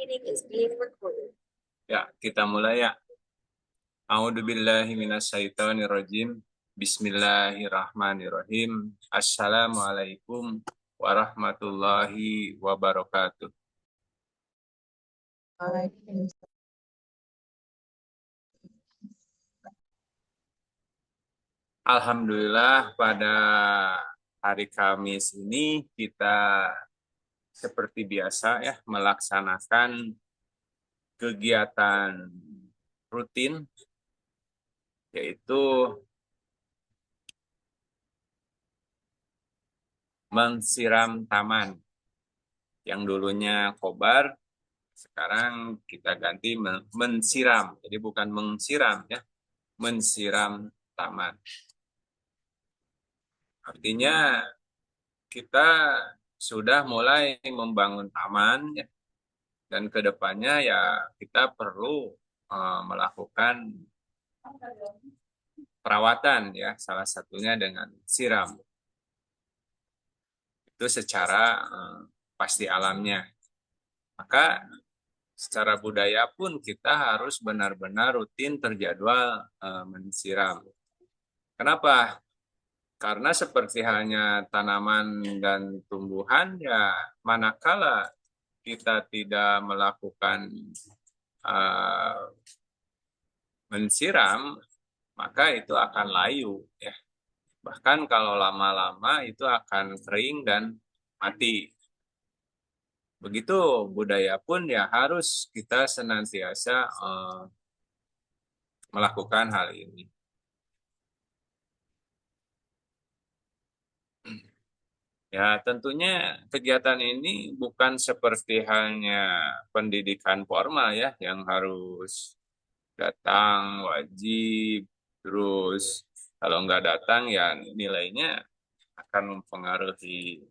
Meeting is being recorded. Ya, kita mulai ya. A'udzubillahi minasyaitonirrajim. Bismillahirrahmanirrahim. Assalamualaikum warahmatullahi wabarakatuh. Alhamdulillah pada hari Kamis ini kita seperti biasa ya melaksanakan kegiatan rutin yaitu mensiram taman. Yang dulunya kobar, sekarang kita ganti mensiram. Jadi bukan mensiram ya, mensiram taman. Artinya kita sudah mulai membangun taman ya, dan kedepannya ya kita perlu melakukan perawatan ya, salah satunya dengan siram. Itu secara pasti alamnya. Maka secara budaya pun kita harus benar-benar rutin terjadwal mensiram. Kenapa? Karena seperti halnya tanaman dan tumbuhan, ya manakala kita tidak melakukan uh, mensiram, maka itu akan layu. Ya. Bahkan kalau lama-lama itu akan kering dan mati. Begitu budaya pun ya harus kita senantiasa melakukan hal ini. Ya, tentunya kegiatan ini bukan seperti halnya pendidikan formal ya, yang harus datang wajib, terus kalau nggak datang ya nilainya akan mempengaruhi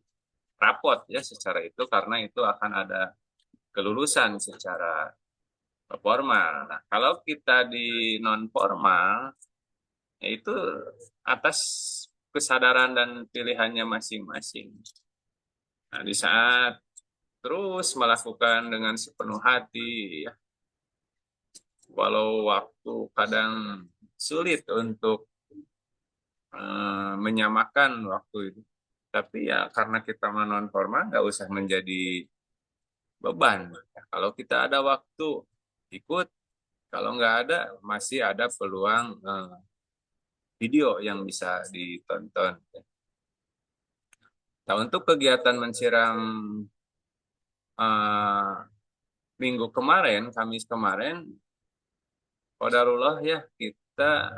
rapot ya secara itu, karena itu akan ada kelulusan secara formal. Nah, kalau kita di non formal, yaitu atas kesadaran dan pilihannya masing-masing. Nah, di saat terus melakukan dengan sepenuh hati, ya, walau waktu kadang sulit untuk menyamakan waktu itu. Tapi ya karena kita non formal nggak usah menjadi beban. Ya, kalau kita ada waktu ikut, kalau nggak ada masih ada peluang video yang bisa ditonton. Nah, untuk kegiatan mensiram uh, minggu kemarin, Kamis kemarin, qadarullah ya kita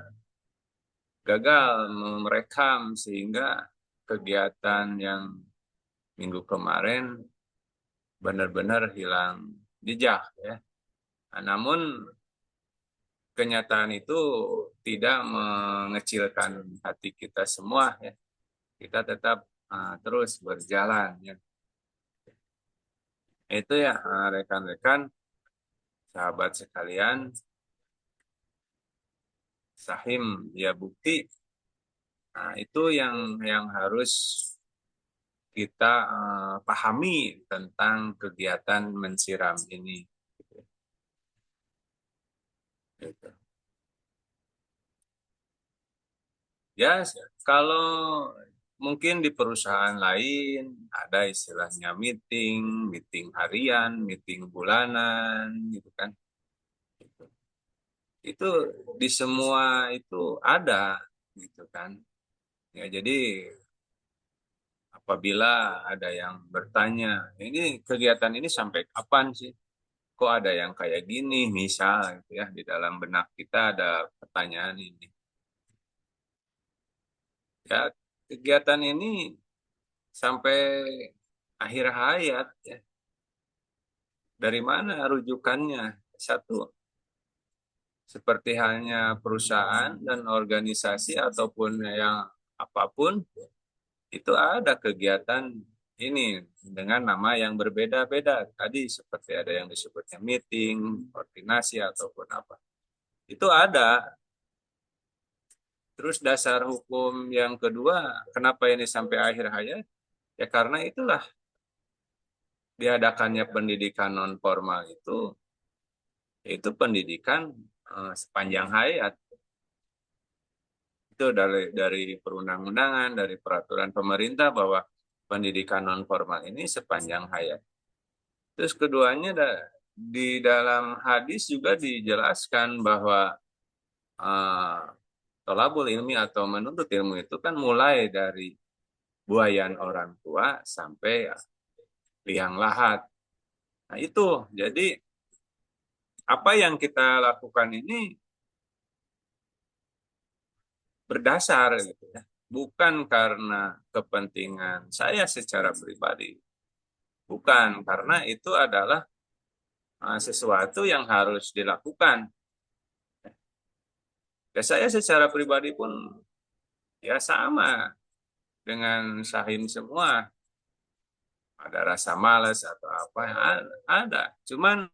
gagal merekam sehingga kegiatan yang minggu kemarin benar-benar hilang jejak ya. Nah, namun kenyataan itu tidak mengecilkan hati kita semua ya. Kita tetap terus berjalan ya. Itu ya rekan-rekan, sahabat sekalian, sahim ya bukti. Nah, itu yang harus kita pahami tentang kegiatan mensiram ini. Gitu. Ya, kalau mungkin di perusahaan lain ada istilahnya meeting, meeting harian, meeting bulanan, gitu kan. Itu di semua itu ada, gitu kan. Ya, jadi apabila ada yang bertanya, ini kegiatan ini sampai kapan sih? Kok ada yang kayak gini, misal, gitu ya, di dalam benak kita ada pertanyaan ini. Ya, kegiatan ini sampai akhir hayat ya. Dari mana rujukannya? Satu, seperti halnya perusahaan dan organisasi ataupun yang apapun, itu ada kegiatan ini dengan nama yang berbeda-beda. Tadi seperti ada yang disebutnya meeting, koordinasi ataupun apa. Itu ada. Terus dasar hukum yang kedua, kenapa ini sampai akhir hayat? Ya karena itulah diadakannya pendidikan non formal itu pendidikan sepanjang hayat. Itu dari perundang-undangan, dari peraturan pemerintah bahwa pendidikan non formal ini sepanjang hayat. Terus keduanya di dalam hadis juga dijelaskan bahwa uh, tolabul ilmi atau menuntut ilmu itu kan mulai dari buayan orang tua sampai liang lahat. Nah itu, jadi apa yang kita lakukan ini berdasar gitu ya. Bukan karena kepentingan saya secara pribadi. Bukan, karena itu adalah sesuatu yang harus dilakukan. Ya, saya secara pribadi pun ya sama dengan Sahim semua. Ada rasa malas atau apa yang ada. Cuman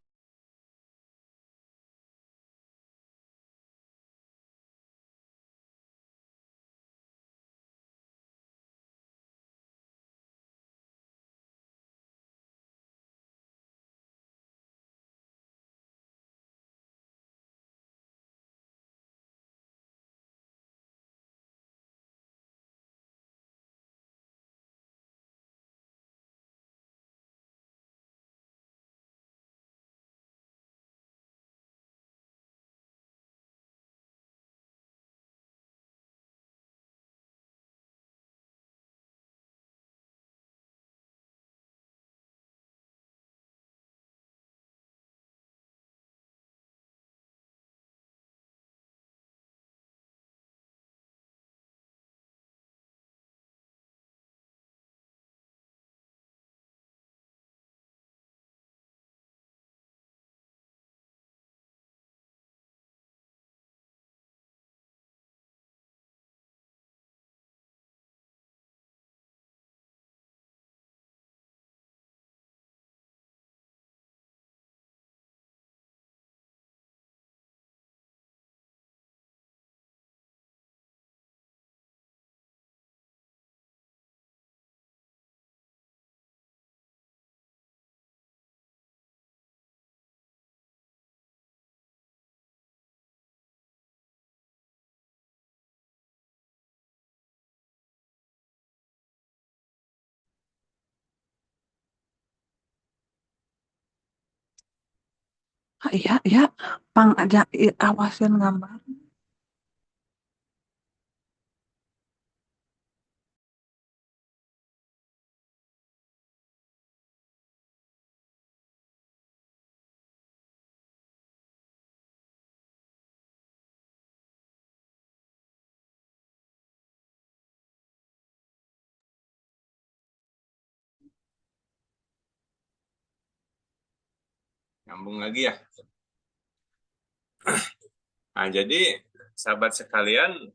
Ah, iya, iya, pang aja awasin gambar. nyambung lagi ya. Nah, jadi sahabat sekalian,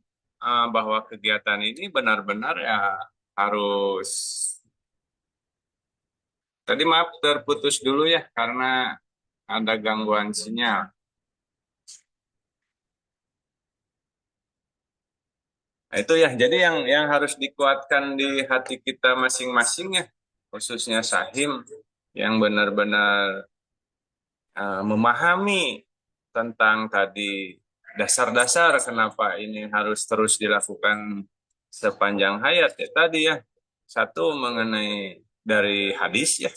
bahwa kegiatan ini benar-benar ya harus. Tadi maaf terputus dulu ya karena ada gangguan sinyal. Nah, itu ya. Jadi yang harus dikuatkan di hati kita masing-masing ya, khususnya Sahim yang benar-benar memahami tentang tadi dasar-dasar kenapa ini harus terus dilakukan sepanjang hayat ya tadi ya. Satu mengenai dari hadis ya,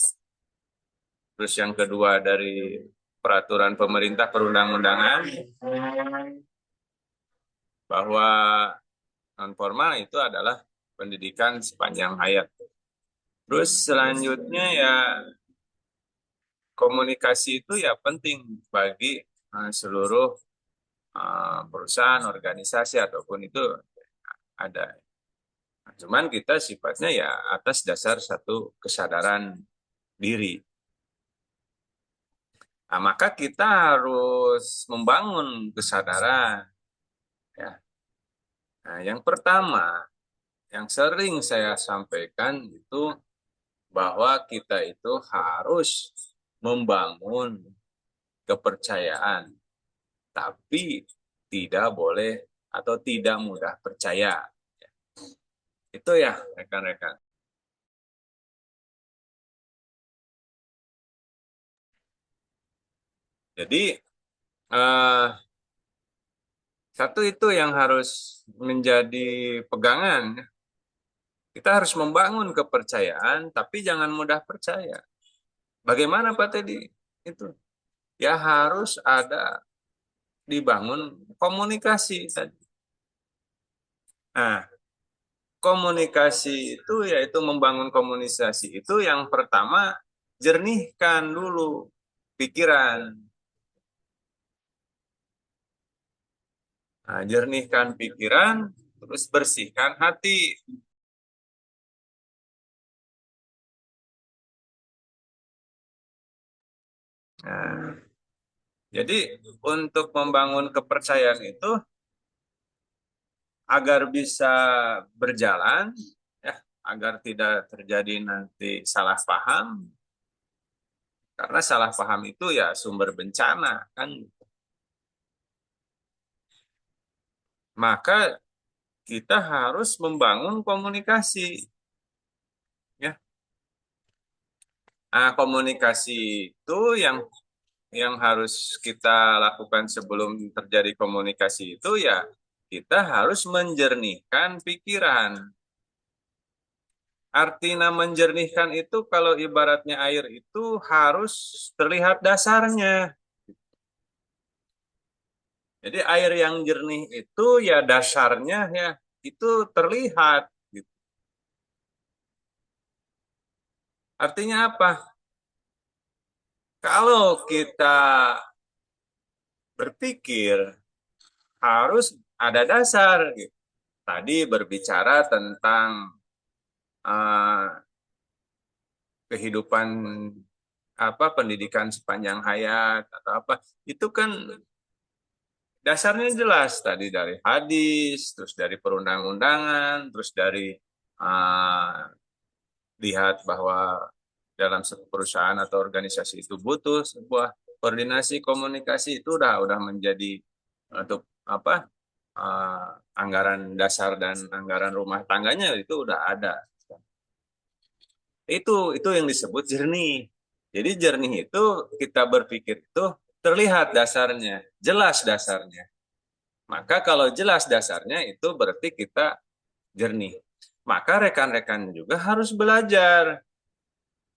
terus yang kedua dari peraturan pemerintah perundang-undangan bahwa non formal itu adalah pendidikan sepanjang hayat. Terus selanjutnya ya komunikasi itu ya penting bagi seluruh perusahaan, organisasi ataupun itu ada. Nah, cuman kita sifatnya ya atas dasar satu kesadaran diri. Nah, maka kita harus membangun kesadaran. Ya. Nah, yang pertama, yang sering saya sampaikan itu bahwa kita itu harus membangun kepercayaan, tapi tidak boleh atau tidak mudah percaya. Itu ya, rekan-rekan. Jadi satu itu yang harus menjadi pegangan. Kita harus membangun kepercayaan, tapi jangan mudah percaya. Bagaimana Pak Teddy? Itu ya harus ada dibangun komunikasi tadi. Nah, komunikasi itu yaitu membangun komunikasi itu yang pertama jernihkan dulu pikiran. Nah, jernihkan pikiran, terus bersihkan hati. Nah, jadi untuk membangun kepercayaan itu agar bisa berjalan, ya, agar tidak terjadi nanti salah paham, karena salah paham itu ya sumber bencana kan. Maka kita harus membangun komunikasi, ya. Nah, komunikasi itu yang harus kita lakukan sebelum terjadi komunikasi itu ya kita harus menjernihkan pikiran. Artinya menjernihkan itu kalau ibaratnya air itu harus terlihat dasarnya. Jadi air yang jernih itu ya dasarnya ya itu terlihat. Gitu. Artinya apa? Kalau kita berpikir harus ada dasar. Gitu. Tadi berbicara tentang uh, kehidupan apa pendidikan sepanjang hayat atau apa itu kan dasarnya jelas tadi dari hadis, terus dari perundang-undangan, terus dari uh, lihat bahwa dalam sebuah perusahaan atau organisasi itu butuh sebuah koordinasi komunikasi itu udah menjadi untuk apa anggaran dasar dan anggaran rumah tangganya itu udah ada. Itu yang disebut jernih. Jadi jernih itu kita berpikir itu terlihat dasarnya, jelas dasarnya. Maka kalau jelas dasarnya itu berarti kita jernih. Maka rekan-rekan juga harus belajar.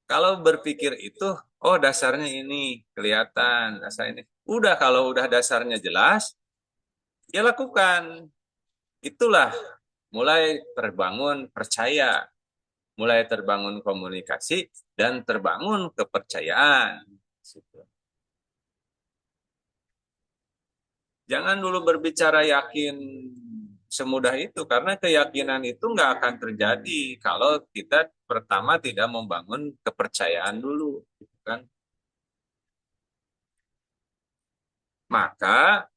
Kalau berpikir itu, oh dasarnya ini kelihatan, dasar ini. Udah kalau udah dasarnya jelas, ya lakukan. Itulah mulai terbangun percaya, mulai terbangun komunikasi dan terbangun kepercayaan. Jangan dulu berbicara yakin semudah itu karena keyakinan itu nggak akan terjadi kalau kita pertama tidak membangun kepercayaan dulu, kan? Maka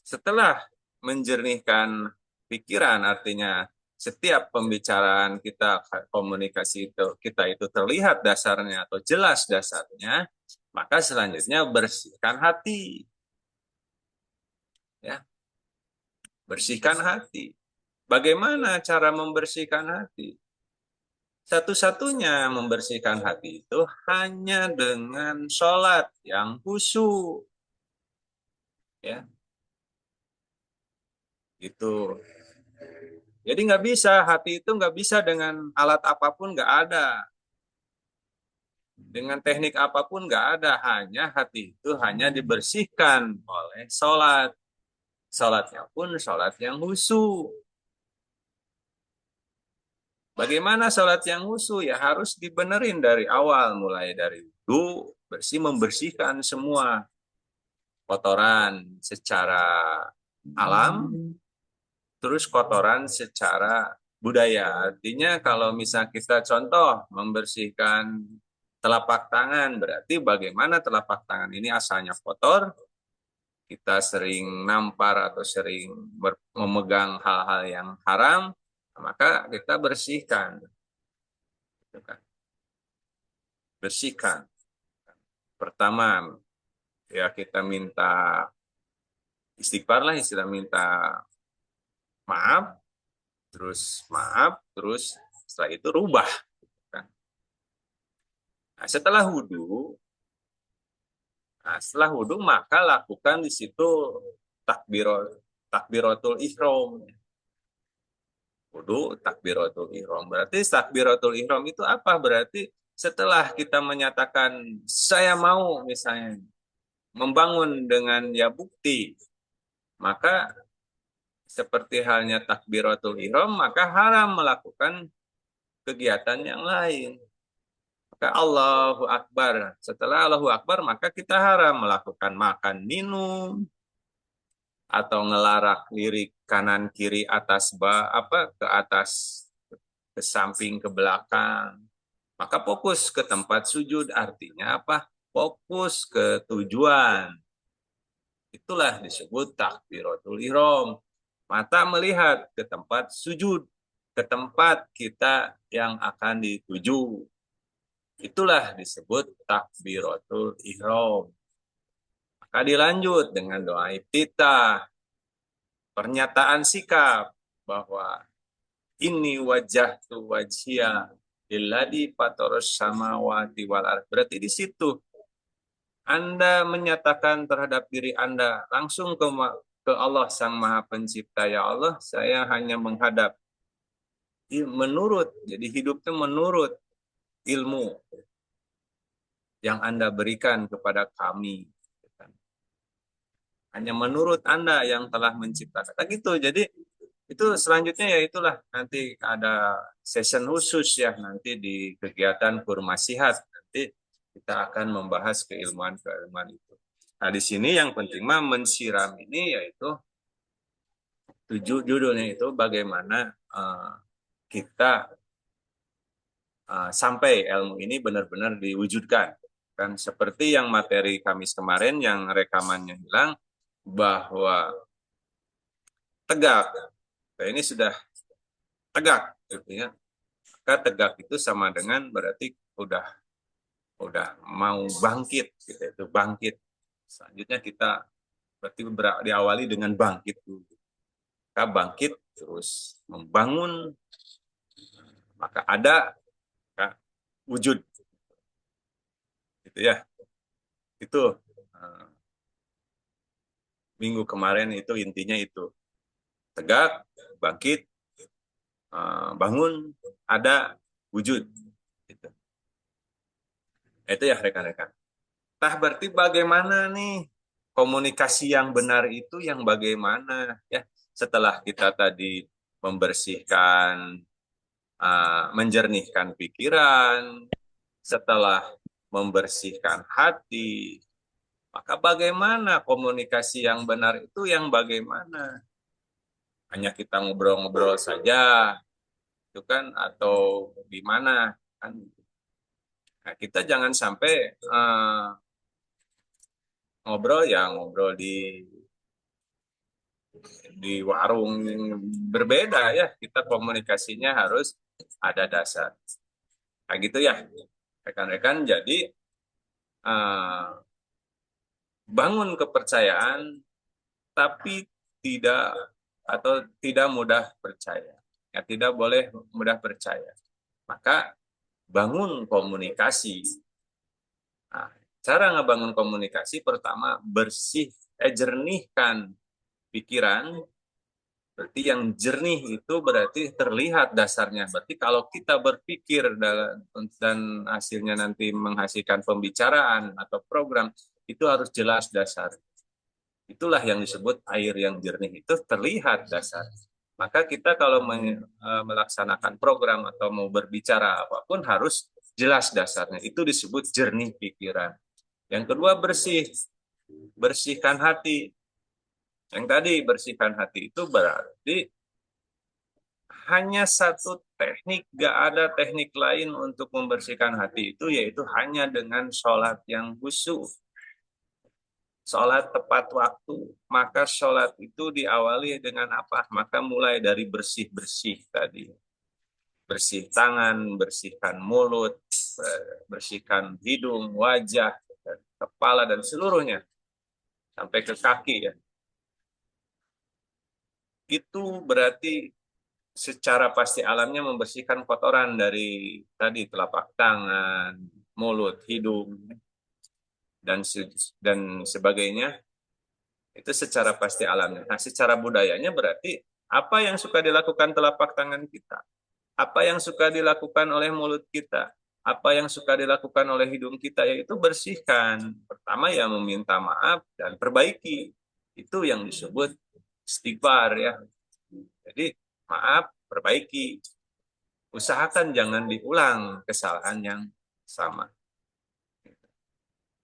setelah menjernihkan pikiran, artinya setiap pembicaraan kita komunikasi itu kita itu terlihat dasarnya atau jelas dasarnya, maka selanjutnya bersihkan hati, ya, bersihkan hati. Bagaimana cara membersihkan hati? Satu-satunya membersihkan hati itu hanya dengan sholat yang khusyuk, ya, itu. Jadi nggak bisa, hati itu nggak bisa dengan alat apapun nggak ada. Dengan teknik apapun nggak ada. Hanya hati itu hanya dibersihkan oleh sholat. Sholatnya pun sholat yang khusyuk. Bagaimana sholat yang khusyuk? Ya harus dibenerin dari awal. Mulai dari wudhu, bersih membersihkan semua kotoran secara alam, terus kotoran secara budaya. Artinya kalau misal kita contoh membersihkan telapak tangan, berarti bagaimana telapak tangan ini asalnya kotor, kita sering nampar atau sering memegang hal-hal yang haram, maka kita bersihkan. Gitu kan. Bersihkan. Pertama, ya kita minta istighfar lah, istilah minta maaf, terus setelah itu rubah. Kan. Nah, setelah wudhu, Nah, setelah wudhu maka lakukan di situ takbiratul ihram. Wudhu takbiratul ihram. Berarti takbiratul ihram itu apa? Berarti setelah kita menyatakan saya mau misalnya membangun dengan ya bukti, maka seperti halnya takbiratul ihram, maka haram melakukan kegiatan yang lain. Maka Allahu Akbar. Setelah Allahu Akbar, maka kita haram melakukan makan, minum, atau ngelarak lirik kanan kiri atas ke atas, ke samping, ke belakang. Maka fokus ke tempat sujud, artinya apa? Fokus ke tujuan. Itulah disebut takbiratul ihram. Mata melihat ke tempat sujud, ke tempat kita yang akan dituju. Itulah disebut takbiratul ihram. Maka dilanjut dengan doa iftitah, pernyataan sikap bahwa ini wajah tu wajhia lilladzi fataras samawati wal ardh. Berarti di situ Anda menyatakan terhadap diri Anda langsung ke Allah Sang Maha Pencipta. Ya Allah, saya hanya menghadap menurut, jadi hidupnya menurut ilmu yang Anda berikan kepada kami. Hanya menurut Anda yang telah menciptakan. Nah, gitu. Jadi itu selanjutnya ya itulah nanti ada session khusus ya nanti di kegiatan Kurmasihat. Nanti kita akan membahas keilmuan-keilmuan itu. Nah, di sini yang penting mah mensiram ini yaitu judulnya itu bagaimana kita sampai ilmu ini benar-benar diwujudkan. Kan seperti yang materi Kamis kemarin yang rekamannya bilang bahwa tegak. Nah, ini sudah tegak gitu ya. Maka tegak itu sama dengan berarti udah mau bangkit gitu itu bangkit. Selanjutnya kita berarti diawali dengan bangkit dulu. Maka bangkit terus membangun maka ada maka wujud gitu ya. Itu minggu kemarin itu intinya itu. Tegak, bangkit, bangun, ada wujud. Gitu. Itu ya rekan-rekan. Nah, berarti bagaimana nih komunikasi yang benar itu yang bagaimana ya setelah kita tadi membersihkan, menjernihkan pikiran, setelah membersihkan hati, maka bagaimana komunikasi yang benar itu yang bagaimana? Hanya kita ngobrol-ngobrol saja, itu kan atau gimana kan? Nah, kita jangan sampai ngobrol ya ngobrol di warung berbeda ya kita komunikasinya harus ada dasar. Nah gitu ya rekan-rekan. Jadi bangun kepercayaan tapi tidak atau tidak mudah percaya. Ya tidak boleh mudah percaya. Maka bangun komunikasi. Nah, cara ngebangun komunikasi pertama jernihkan pikiran. Berarti yang jernih itu berarti terlihat dasarnya. Berarti kalau kita berpikir dan hasilnya nanti menghasilkan pembicaraan atau program, itu harus jelas dasar. Itulah yang disebut air yang jernih itu terlihat dasar. Maka kita kalau melaksanakan program atau mau berbicara apapun harus jelas dasarnya. Itu disebut jernih pikiran. Yang kedua bersihkan hati. Yang tadi bersihkan hati itu berarti hanya satu teknik, gak ada teknik lain untuk membersihkan hati itu, yaitu hanya dengan sholat yang khusyuk. Sholat tepat waktu. Maka sholat itu diawali dengan apa? Maka mulai dari bersih-bersih tadi. Bersih tangan, bersihkan mulut, bersihkan hidung, wajah, kepala, dan seluruhnya. Sampai ke kaki ya. Itu berarti secara pasti alamnya membersihkan kotoran dari tadi telapak tangan, mulut, hidung. dan sebagainya itu secara pasti alamnya. Nah, secara budayanya berarti apa yang suka dilakukan telapak tangan kita, apa yang suka dilakukan oleh mulut kita, apa yang suka dilakukan oleh hidung kita, yaitu bersihkan. Pertama ya meminta maaf dan perbaiki. Itu yang disebut istighfar ya. Jadi maaf, perbaiki. Usahakan jangan diulang kesalahan yang sama.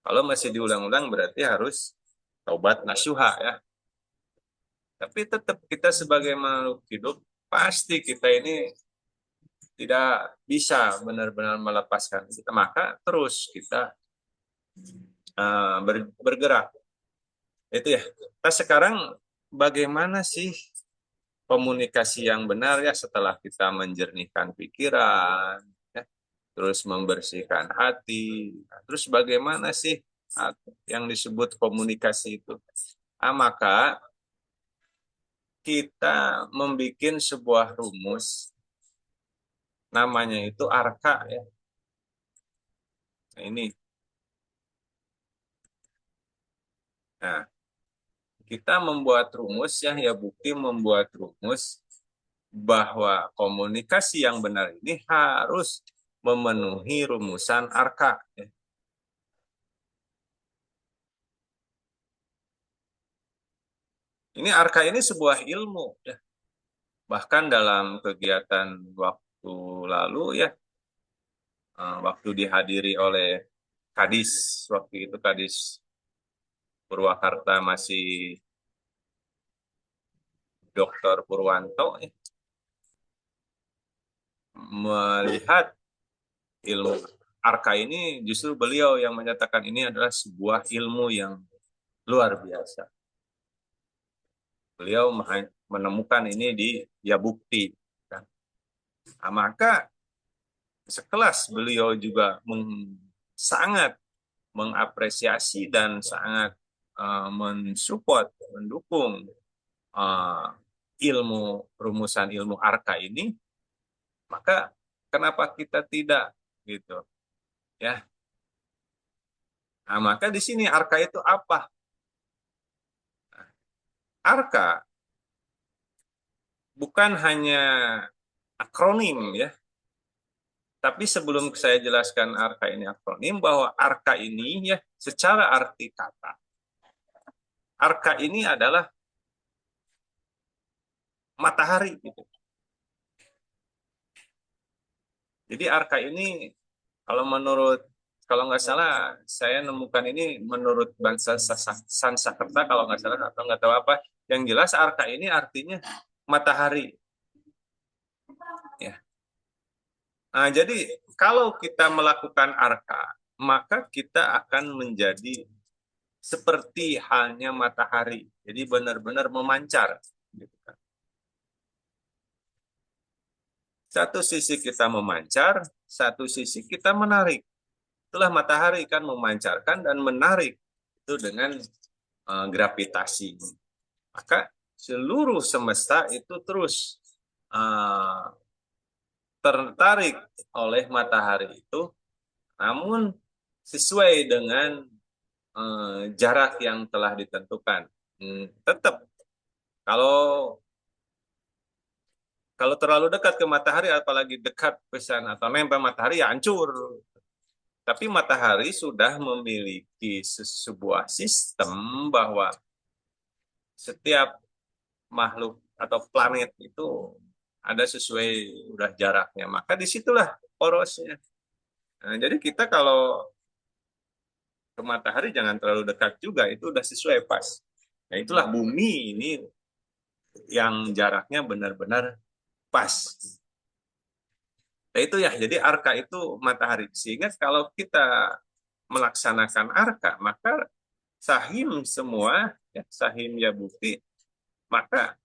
Kalau masih diulang-ulang berarti harus taubat nasuha ya. Tapi tetap kita sebagai makhluk hidup pasti kita ini tidak bisa benar-benar melepaskan kita. Maka terus kita bergerak. Itu ya. Nah sekarang bagaimana sih komunikasi yang benar ya setelah kita menjernihkan pikiran, ya, terus membersihkan hati. Nah, terus bagaimana sih yang disebut komunikasi itu? Maka kita membuat sebuah rumus, namanya itu arka ya. Nah, ini. Nah, kita membuat rumus ya bukti membuat rumus bahwa komunikasi yang benar ini harus memenuhi rumusan arka. Ya. Ini arka ini sebuah ilmu ya. Bahkan dalam kegiatan waktu lalu ya, waktu dihadiri oleh Kadis, waktu itu Kadis Purwakarta masih Dr. Purwanto ya, melihat ilmu arka ini justru beliau yang menyatakan ini adalah sebuah ilmu yang luar biasa. Beliau menemukan ini di ya bukti. Nah, maka sekelas beliau juga sangat mengapresiasi dan sangat mensupport, mendukung rumusan ilmu arka ini, maka kenapa kita tidak gitu ya? Nah, maka di sini arka itu apa? Arka bukan hanya akronim ya, tapi sebelum saya jelaskan arka ini akronim, bahwa arka ini ya secara arti kata, arka ini adalah matahari gitu. Jadi arka ini kalau nggak salah saya nemukan ini menurut bangsa Sanskerta kalau nggak salah atau nggak tahu apa. Yang jelas arka ini artinya matahari. Ya. Nah, jadi kalau kita melakukan arka, maka kita akan menjadi seperti halnya matahari. Jadi benar-benar memancar. Gitu kan. Satu sisi kita memancar, satu sisi kita menarik. Itulah matahari kan memancarkan dan menarik itu dengan gravitasi. Maka seluruh semesta itu terus tertarik oleh matahari itu, namun sesuai dengan jarak yang telah ditentukan. Tetap kalau kalau terlalu dekat ke matahari, apalagi dekat pesan atau nempel matahari, ya hancur. Tapi matahari sudah memiliki sebuah sistem bahwa setiap makhluk atau planet itu ada sesuai udah jaraknya. Maka disitulah porosnya. Nah, jadi kita kalau ke matahari jangan terlalu dekat juga, itu udah sesuai pas. Nah itulah bumi ini yang jaraknya benar-benar pas. Nah itu ya, jadi arka itu matahari. Sehingga kalau kita melaksanakan arka, maka sahim semua, ya, sahim ya bukti, maka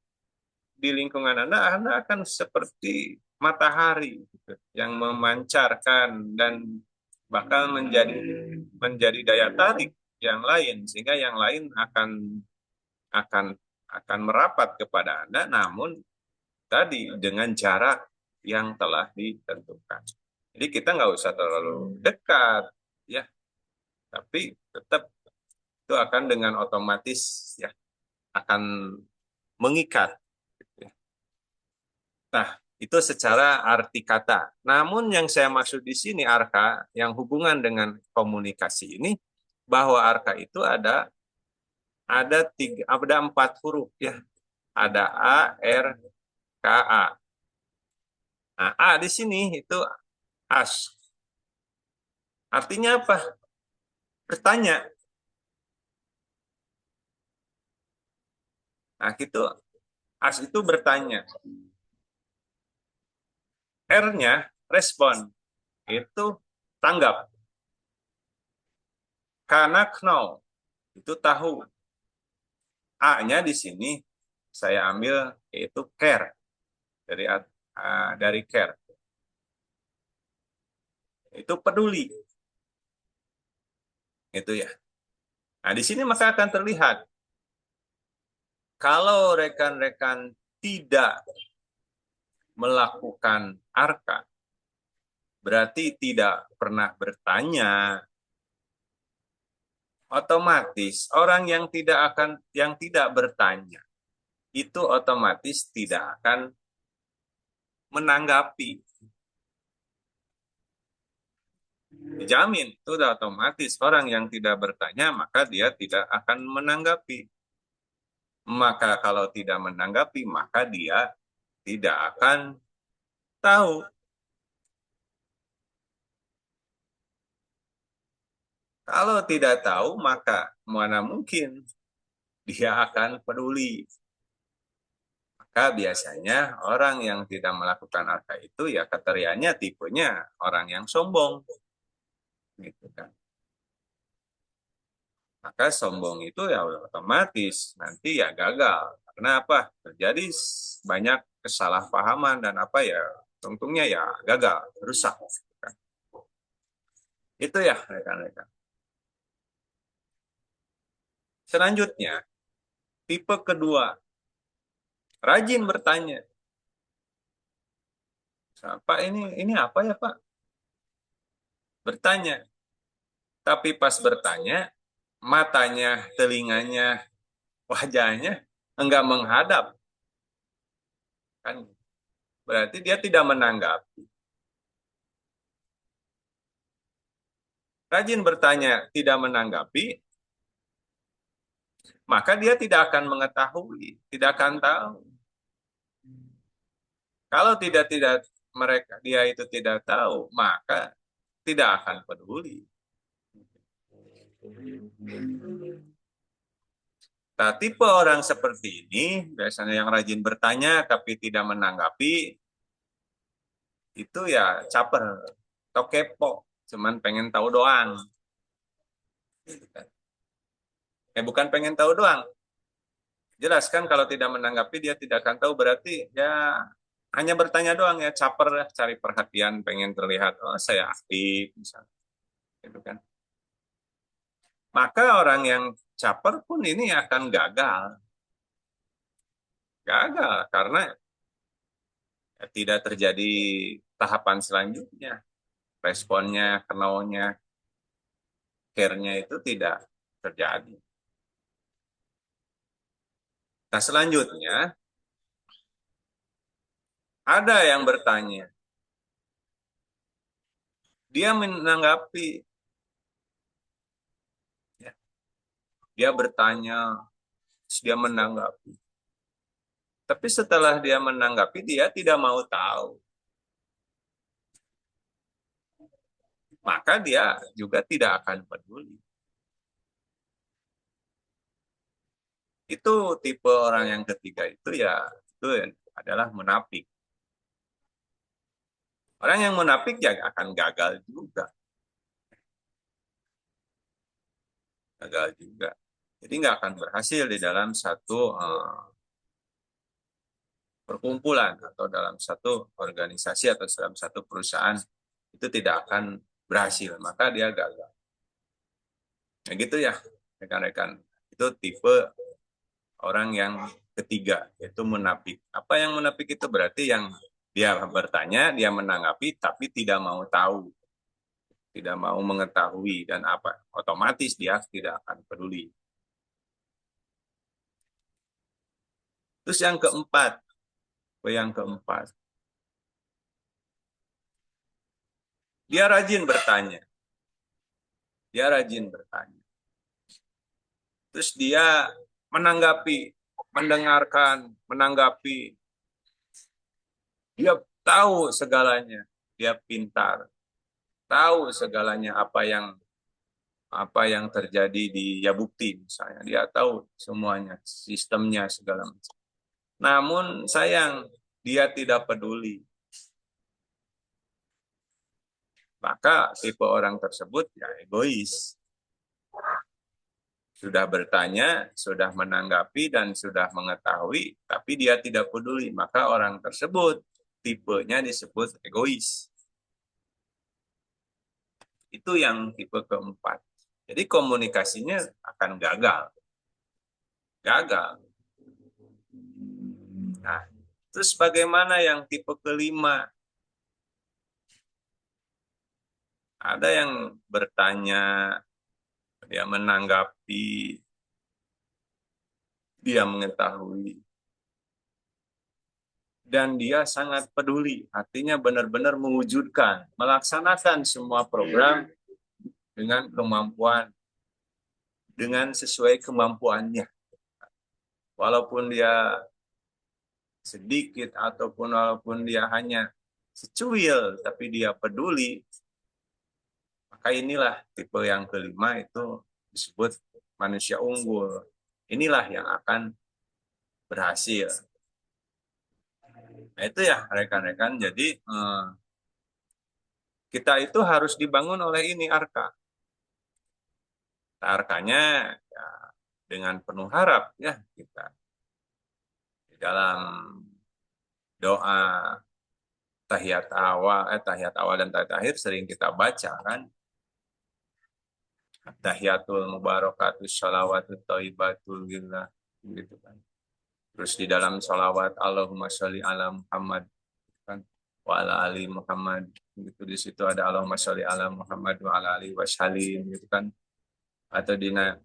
di lingkungan Anda akan seperti matahari gitu, yang memancarkan dan bakal menjadi daya tarik yang lain, sehingga yang lain akan akan merapat kepada Anda, namun tadi dengan jarak yang telah ditentukan. Jadi kita nggak usah terlalu dekat, ya, Tapi tetap itu akan dengan otomatis ya akan mengikat. Nah, itu secara arti kata. Namun yang saya maksud di sini arka yang hubungan dengan komunikasi ini bahwa arka itu ada 4 huruf ya. Ada A, R, K, A. Nah, A di sini itu as. Artinya apa? Bertanya. Nah, gitu. As itu bertanya. R-nya respon. Itu tanggap. Karena know itu tahu. A-nya di sini saya ambil yaitu care dari care. Itu peduli. Itu ya. Nah, di sini maka akan terlihat kalau rekan-rekan tidak melakukan arka, berarti tidak pernah bertanya, otomatis orang yang tidak bertanya itu otomatis tidak akan menanggapi. Dijamin itu udah otomatis orang yang tidak bertanya maka dia tidak akan menanggapi. Maka kalau tidak menanggapi maka dia tidak akan tahu. Kalau tidak tahu maka mana mungkin dia akan peduli. Maka biasanya orang yang tidak melakukan arka itu ya kriterianya tipenya orang yang sombong. Gitu kan. Maka sombong itu ya otomatis nanti ya gagal. Karena apa? Terjadi banyak kesalahpahaman dan apa ya untungnya ya gagal, rusak. Itu ya rekan-rekan. Selanjutnya, tipe kedua, rajin bertanya. Pak ini apa ya Pak? Bertanya. Tapi pas bertanya, matanya, telinganya, wajahnya enggak menghadap. Kan berarti dia tidak menanggapi. Rajin bertanya, tidak menanggapi, maka dia tidak akan mengetahui, tidak akan tahu. Kalau tidak mereka dia itu tidak tahu, maka tidak akan peduli. Nah, tipe orang seperti ini, biasanya yang rajin bertanya tapi tidak menanggapi, itu ya caper atau kepo, cuman pengen tahu doang. Bukan pengen tahu doang. Jelas kan kalau tidak menanggapi dia tidak akan tahu, berarti ya hanya bertanya doang ya, caper, cari perhatian, pengen terlihat, oh saya aktif, misalnya. Gitu kan. Maka orang yang caper pun ini akan gagal. Gagal karena ya, tidak terjadi tahapan selanjutnya. Responnya, kenaunya, care-nya itu tidak terjadi. Nah selanjutnya, ada yang bertanya. Dia menanggapi. Ya, dia bertanya, dia menanggapi. Tapi setelah dia menanggapi, dia tidak mau tahu. Maka dia juga tidak akan peduli. Itu tipe orang yang ketiga itu ya itu adalah munafik. Orang yang munafik ya akan gagal juga. Gagal juga. Jadi nggak akan berhasil di dalam satu perkumpulan atau dalam satu organisasi atau dalam satu perusahaan itu tidak akan berhasil. Maka dia gagal. Nah gitu ya rekan-rekan. Itu tipe orang yang ketiga, yaitu munafik. Apa yang munafik itu berarti yang dia bertanya, dia menanggapi, tapi tidak mau tahu. tidak mau mengetahui dan apa, otomatis dia tidak akan peduli. Terus yang keempat, dia rajin bertanya. Dia rajin bertanya. Terus dia menanggapi, mendengarkan, menanggapi. Dia tahu segalanya. Dia pintar. Tahu segalanya apa yang terjadi di Yabukti misalnya. Dia tahu semuanya, sistemnya segala macam. Namun sayang, dia tidak peduli. Maka tipe orang tersebut ya egois. Sudah bertanya, sudah menanggapi, dan sudah mengetahui, tapi dia tidak peduli. Maka orang tersebut tipenya disebut egois. Itu yang tipe keempat. Jadi komunikasinya akan gagal. Gagal. Nah, terus bagaimana yang tipe kelima? Ada yang bertanya, dia menanggapi, dia mengetahui, dan dia sangat peduli. Artinya benar-benar mewujudkan, melaksanakan semua program dengan kemampuan, dengan sesuai kemampuannya. Walaupun dia sedikit ataupun walaupun dia hanya secuil, tapi dia peduli, maka inilah tipe yang kelima, itu disebut manusia unggul. Inilah yang akan berhasil. Nah, itu ya rekan-rekan. Jadi kita itu harus dibangun oleh ini arka. Arkanya ya, dengan penuh harap ya kita di dalam doa tahiyat awal dan tahiyat akhir sering kita baca kan, tahiyatul mubarakatus shalawatut thayyibatul lillah gitu kan. Terus di dalam sholawat Allahumma sholli ala Muhammad kan, wa ala ali Muhammad gitu, di situ ada Allahumma sholli ala Muhammad wa ala ali washalim gitu kan. Atau dina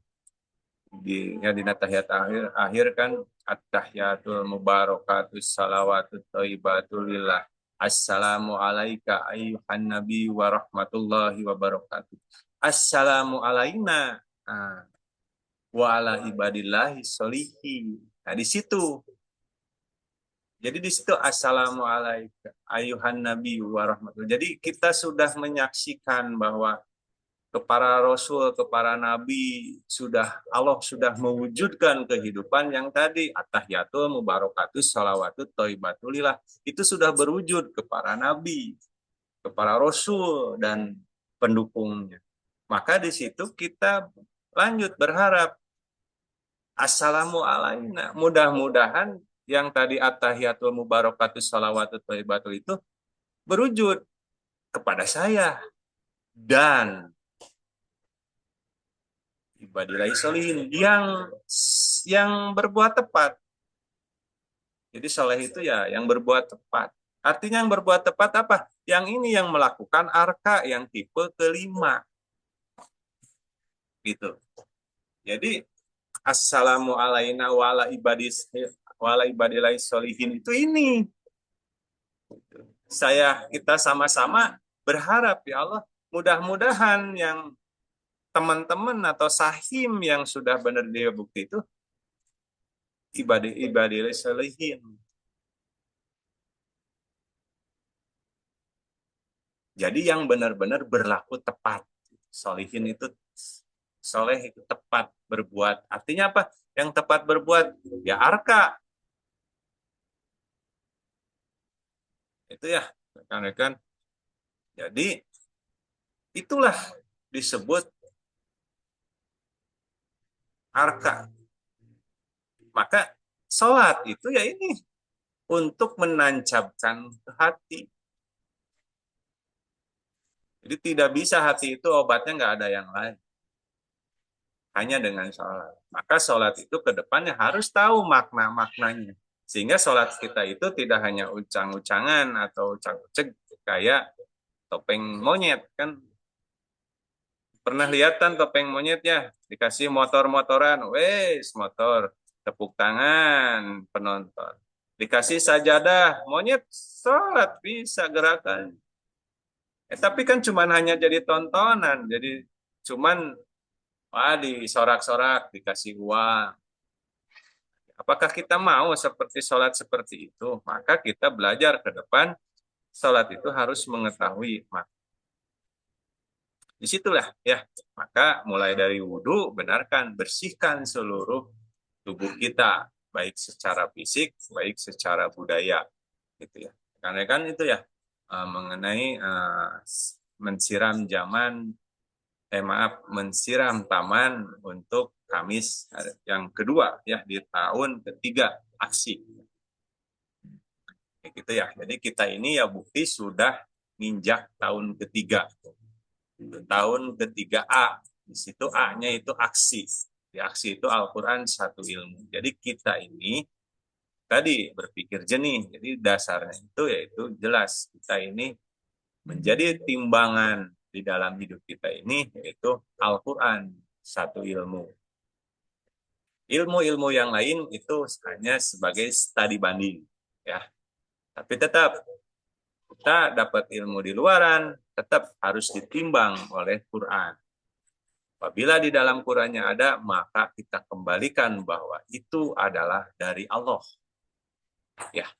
tahiyat akhir kan, at-tahiyatul mubarakatus salawatut thayyibatul lillah, assalamu alaika ayyuhan nabi wa rahmatullahi wa barakatuh, assalamu alaina wa ala ibadillahi sholihin. Nah di situ, jadi di situ assalamu alaika ayyuhan nabi wa rahmatullahi, jadi kita sudah menyaksikan bahwa kepada Rasul, kepada Nabi, Allah sudah mewujudkan kehidupan yang tadi, at-tahiyatul mubarakatus shalawatut thayyibatulillah, itu sudah berwujud kepada Nabi, kepada Rasul, dan pendukungnya. Maka di situ kita lanjut berharap, assalamu alaina, mudah-mudahan yang tadi at-tahiyatul mubarakatus shalawatut thayyibatul itu berwujud kepada saya dan ibadillahi sholihin yang berbuat tepat. Jadi soleh itu ya yang berbuat tepat. Artinya yang berbuat tepat apa? Yang ini yang melakukan arka yang tipe kelima. Gitu. Jadi assalamu alaina wa ala ibadillahi sholihin itu ini. Kita sama-sama berharap ya Allah, mudah-mudahan yang teman-teman atau sahim yang sudah benar dia bukti itu ibadah salihin. Jadi yang benar-benar berlaku tepat. Solihin itu, soleh itu tepat berbuat. Artinya apa? Yang tepat berbuat ya arka. Itu ya rekan-rekan. Jadi itulah disebut arka. Maka sholat itu ya ini untuk menancapkan hati. Jadi tidak bisa hati itu obatnya nggak ada yang lain. Hanya dengan sholat. Maka sholat itu ke depannya harus tahu makna-maknanya. Sehingga sholat kita itu tidak hanya ucang-ucangan atau ucang-uceg kayak topeng monyet kan. Pernah lihatan topeng monyetnya? Dikasih motor-motoran, wes motor, tepuk tangan penonton. Dikasih sajadah, monyet sholat bisa gerakan. Tapi kan cuman hanya jadi tontonan, jadi cuman disorak-sorak, dikasih uang. Apakah kita mau seperti sholat seperti itu? Maka kita belajar ke depan, sholat itu harus mengetahui. Disitulah ya, maka mulai dari wudhu, benarkan, bersihkan seluruh tubuh kita, baik secara fisik, baik secara budaya, gitu ya. Karena kan itu ya mengenai mensiram zaman, mensiram taman untuk Kamis yang kedua ya di tahun ketiga aksi. Kayak gitu ya. Jadi kita ini ya bukti sudah ninjak tahun ketiga. Tahun ketiga A. Di situ A-nya itu aksi. Di aksi itu Al-Quran satu ilmu. Jadi kita ini tadi berpikir jernih. Jadi dasarnya itu yaitu jelas kita ini menjadi timbangan di dalam hidup kita ini yaitu Al-Quran satu ilmu. Ilmu-ilmu yang lain itu hanya sebagai studi banding, ya. Tapi tetap kita dapat ilmu di luaran, tetap harus ditimbang oleh Quran. Apabila di dalam Qurannya ada, maka kita kembalikan bahwa itu adalah dari Allah. Ya,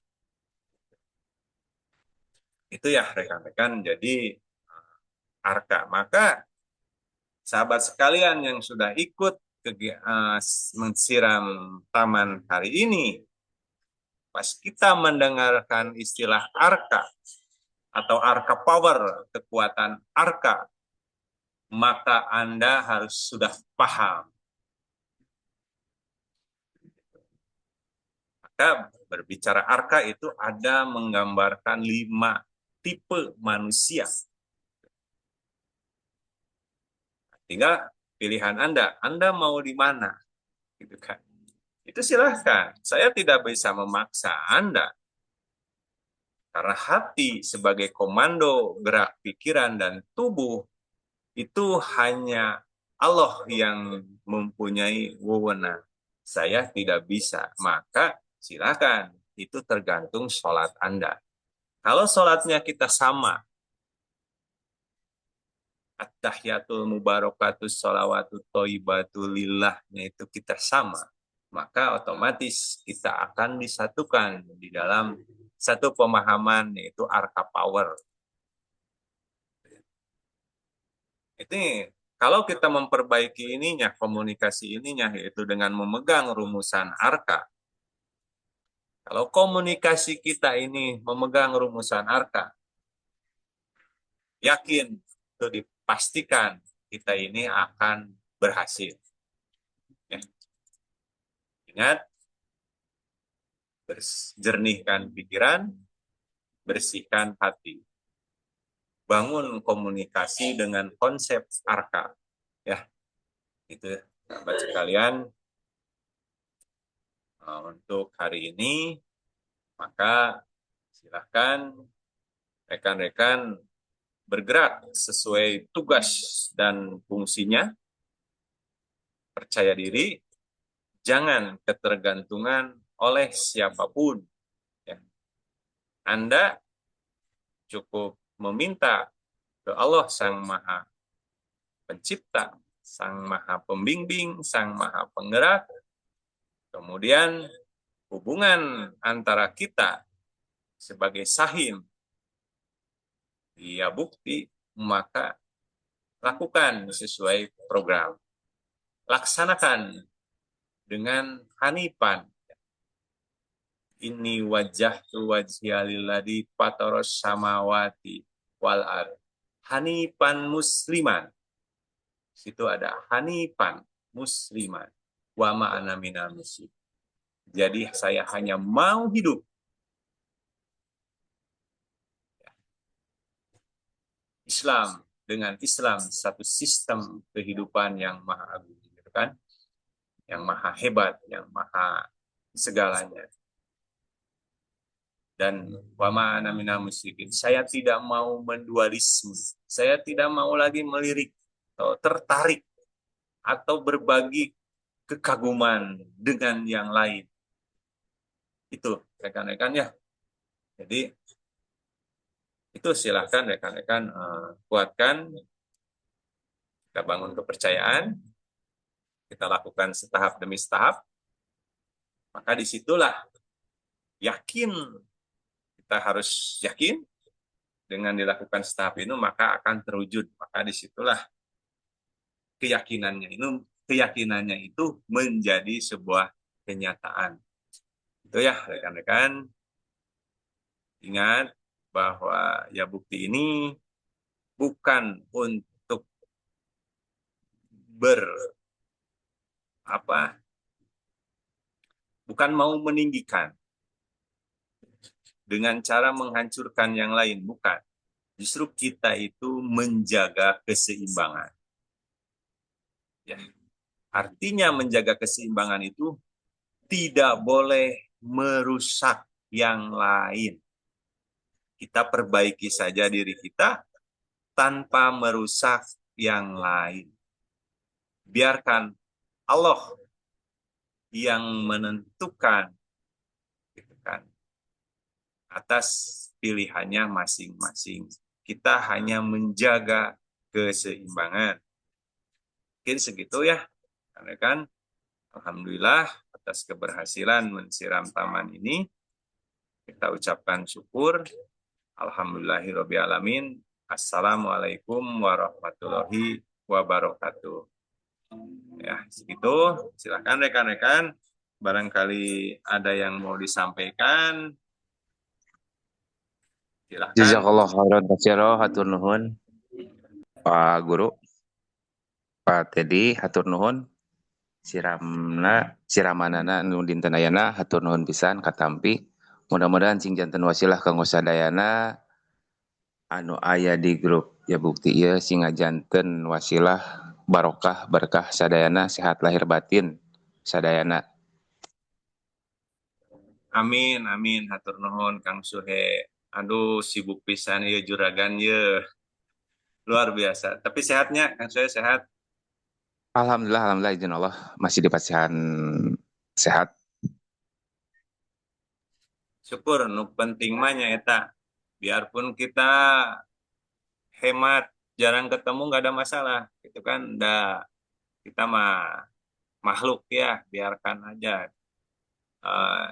itu ya rekan-rekan. Jadi arka. Maka sahabat sekalian yang sudah ikut mensiram taman hari ini, pas kita mendengarkan istilah arka atau arka power, kekuatan arka, maka Anda harus sudah paham. Maka berbicara arka itu ada menggambarkan 5 tipe manusia. Tinggal pilihan Anda mau di mana, gitu kan? Itu silahkan. Saya tidak bisa memaksa Anda. Karena hati sebagai komando gerak pikiran dan tubuh itu hanya Allah yang mempunyai wewenang. Saya tidak bisa. Maka silakan. Itu tergantung sholat Anda. Kalau sholatnya kita sama, at-tahiyatul mubarakatus sholawatu thayyibatu lillahnya itu kita sama, maka otomatis kita akan disatukan di dalam satu pemahaman yaitu arka power. Ini kalau kita memperbaiki ininya, komunikasi ininya yaitu dengan memegang rumusan arka. Kalau komunikasi kita ini memegang rumusan arka, yakin itu dipastikan kita ini akan berhasil. Ya. Ingat, jernihkan pikiran, bersihkan hati. Bangun komunikasi dengan konsep arka. Ya, itu sahabat sekalian. Untuk hari ini, maka silakan rekan-rekan bergerak sesuai tugas dan fungsinya. Percaya diri, jangan ketergantungan oleh siapapun. Ya. Anda cukup meminta ke Allah Sang Maha Pencipta, Sang Maha Pembimbing, Sang Maha Penggerak. Kemudian hubungan antara kita sebagai sahim, dia bukti, maka lakukan sesuai program. Laksanakan dengan hanifan. Ini wajah tu wajhialilladzi fataros samawati wal ard. Hanifan musliman. Situ ada hanifan musliman. Wa ma'ana minal musyrik. Jadi saya hanya mau hidup Islam dengan Islam, satu sistem kehidupan yang maha agung, gitu kan? Yang maha hebat, yang maha segalanya. Dan wa ma'ana minal musyrikin. Saya tidak mau mendualisme. Saya tidak mau lagi melirik atau tertarik atau berbagi kekaguman dengan yang lain. Itu rekan-rekan ya. Jadi itu silahkan rekan-rekan kuatkan, kita bangun kepercayaan, kita lakukan setahap demi setahap, maka disitulah yakin, kita harus yakin dengan dilakukan setahap itu maka akan terwujud, maka disitulah keyakinannya itu menjadi sebuah kenyataan. Itu ya rekan-rekan, ingat bahwa ya bukti ini bukan untuk bukan mau meninggikan dengan cara menghancurkan yang lain, bukan. Justru kita itu menjaga keseimbangan. Ya. Artinya menjaga keseimbangan itu tidak boleh merusak yang lain. Kita perbaiki saja diri kita tanpa merusak yang lain. Biarkan Allah yang menentukan, gitu kan, atas pilihannya masing-masing. Kita hanya menjaga keseimbangan. Mungkin segitu ya, karena kan alhamdulillah atas keberhasilan mensiram taman ini. Kita ucapkan syukur. Alhamdulillahirrabbilalamin. Assalamualaikum warahmatullahi wabarakatuh. Ya, segitu. Silakan rekan-rekan. Barangkali ada yang mau disampaikan. Silakan. Jazakallah khairan katsira, hatur nuhun Pak Guru, Pak Teddy, hatur nuhun siramanana nu dinten ayana, hatur nuhun pisan katampi. Mudah-mudahan sing janten wasilah kanggo sadayana anu aya di grup ya bukti ieu sing ngajanten wasilah barokah berkah sadayana, sehat lahir batin sadayana. Amin, amin. Hatur nuhun Kang Suhe. Aduh, sibuk pisan ya juragan ya. Luar biasa. Tapi sehatnya, Kang Suhe sehat. Alhamdulillah izin Allah masih dipastikan sehat. Syukur, nu penting mah nya eta. Biarpun kita hemat, jarang ketemu nggak ada masalah. Itu kan kita mah makhluk ya, biarkan aja. Eh,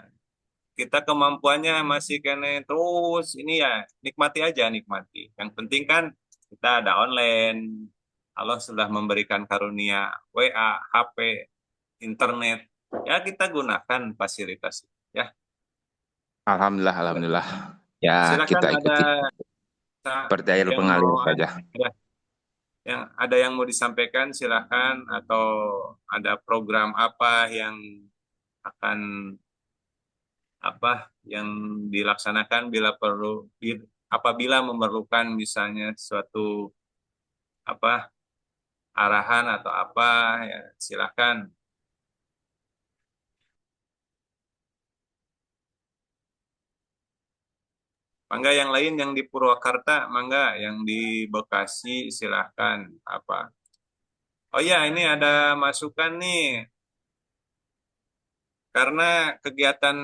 kita kemampuannya masih kene terus ini ya nikmati aja, nikmati. Yang penting kan kita ada online. Allah sudah memberikan karunia WA, HP, internet. Ya kita gunakan fasilitas itu, ya. Alhamdulillah. Ya, Silakan kita ada ikuti seperti air yang pengalir mau saja. ada yang mau disampaikan silakan, atau ada program apa yang akan yang dilaksanakan bila perlu, apabila memerlukan misalnya suatu arahan atau apa, ya silakan. Mangga yang lain yang di Purwakarta, mangga yang di Bekasi silakan Oh ya, ini ada masukan nih. Karena kegiatan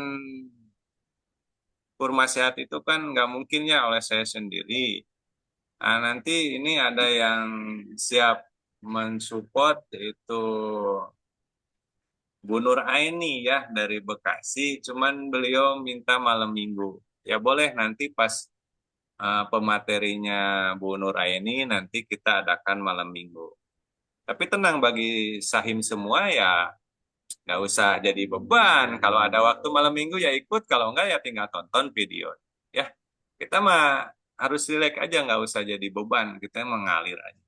Kurma Sehat itu kan nggak mungkin ya oleh saya sendiri. Nah, nanti ini ada yang siap mensupport, yaitu Bu Nur Aini ya dari Bekasi. Cuman beliau minta malam minggu. Ya boleh, nanti pas pematerinya Bu Nur Aini nanti kita adakan malam minggu. Tapi tenang, bagi Sahim semua ya nggak usah jadi beban. Kalau ada waktu malam minggu ya ikut, kalau enggak ya tinggal tonton video. Ya, kita mah harus rileks aja, nggak usah jadi beban. Kita mengalir aja.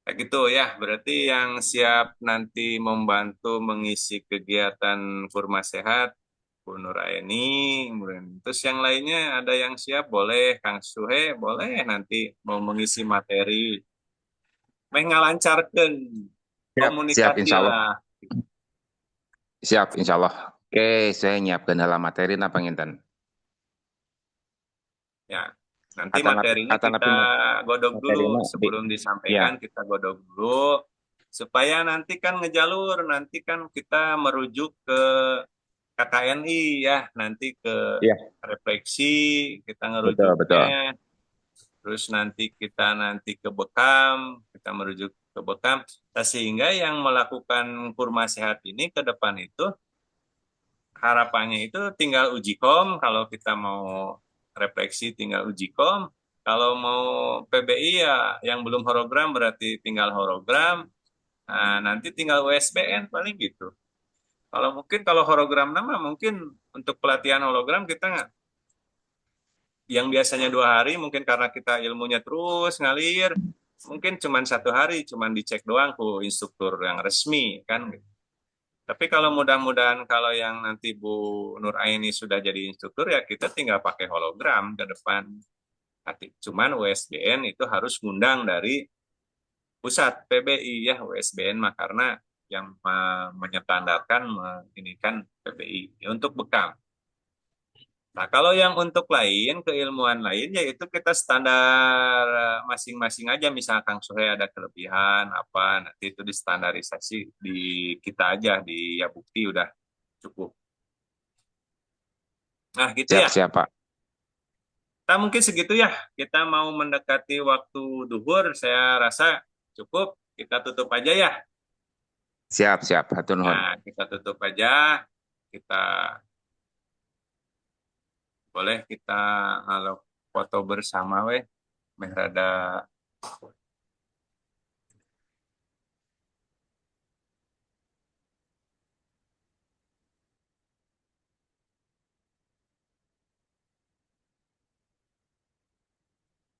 Kayak gitu ya, berarti yang siap nanti membantu mengisi kegiatan Kurma Sehat, Bu Nuraini, terus yang lainnya ada yang siap, boleh Kang Suhe, boleh nanti mau mengisi materi, mengalancarkan Siap komunikasi insya Allah. lah. Siap insya Allah. Oke, saya nyiapkan dalam materi apa nginten. Ya, Nanti materinya kita godok dulu sebelum disampaikan, kita godok dulu supaya nanti kan ngejalur, nanti kan kita merujuk ke KKNI ya, nanti ke Iya, refleksi kita betul, betul. ngerujuknya, terus nanti kita ke Bekam, kita merujuk ke Bekam. Nah, sehingga yang melakukan kurma sehat ini ke depan itu harapannya itu tinggal uji kom, kalau kita mau refleksi tinggal uji kom, kalau mau PBI ya yang belum hologram berarti tinggal hologram. Nah, nanti tinggal USBN paling gitu. Kalau hologram nama mungkin untuk pelatihan hologram kita nggak, yang biasanya 2 hari mungkin karena kita ilmunya terus ngalir, mungkin cuma 1 hari, cuma dicek doang ke instruktur yang resmi kan. Tapi kalau mudah-mudahan kalau yang nanti Bu Nur Aini sudah jadi instruktur ya kita tinggal pakai hologram ke depan. Cuman USBN itu harus ngundang dari pusat PBI ya, USBN mah karena yang menyetandarkan ini kan PBI ya, untuk bekam. Nah, kalau yang untuk lain, keilmuan lain, yaitu kita standar masing-masing aja. Misalkan Kang Suhe ada kelebihan, apa, nanti itu distandarisasi di kita aja, di ya bukti udah cukup. Nah, gitu ya. Siap, Pak. Kita mungkin segitu ya. Kita mau mendekati waktu duhur, saya rasa cukup. Kita tutup aja ya. Siap, hatur nuhun. Nah, kita tutup aja. Kita boleh kita kalau foto bersama weh. Merada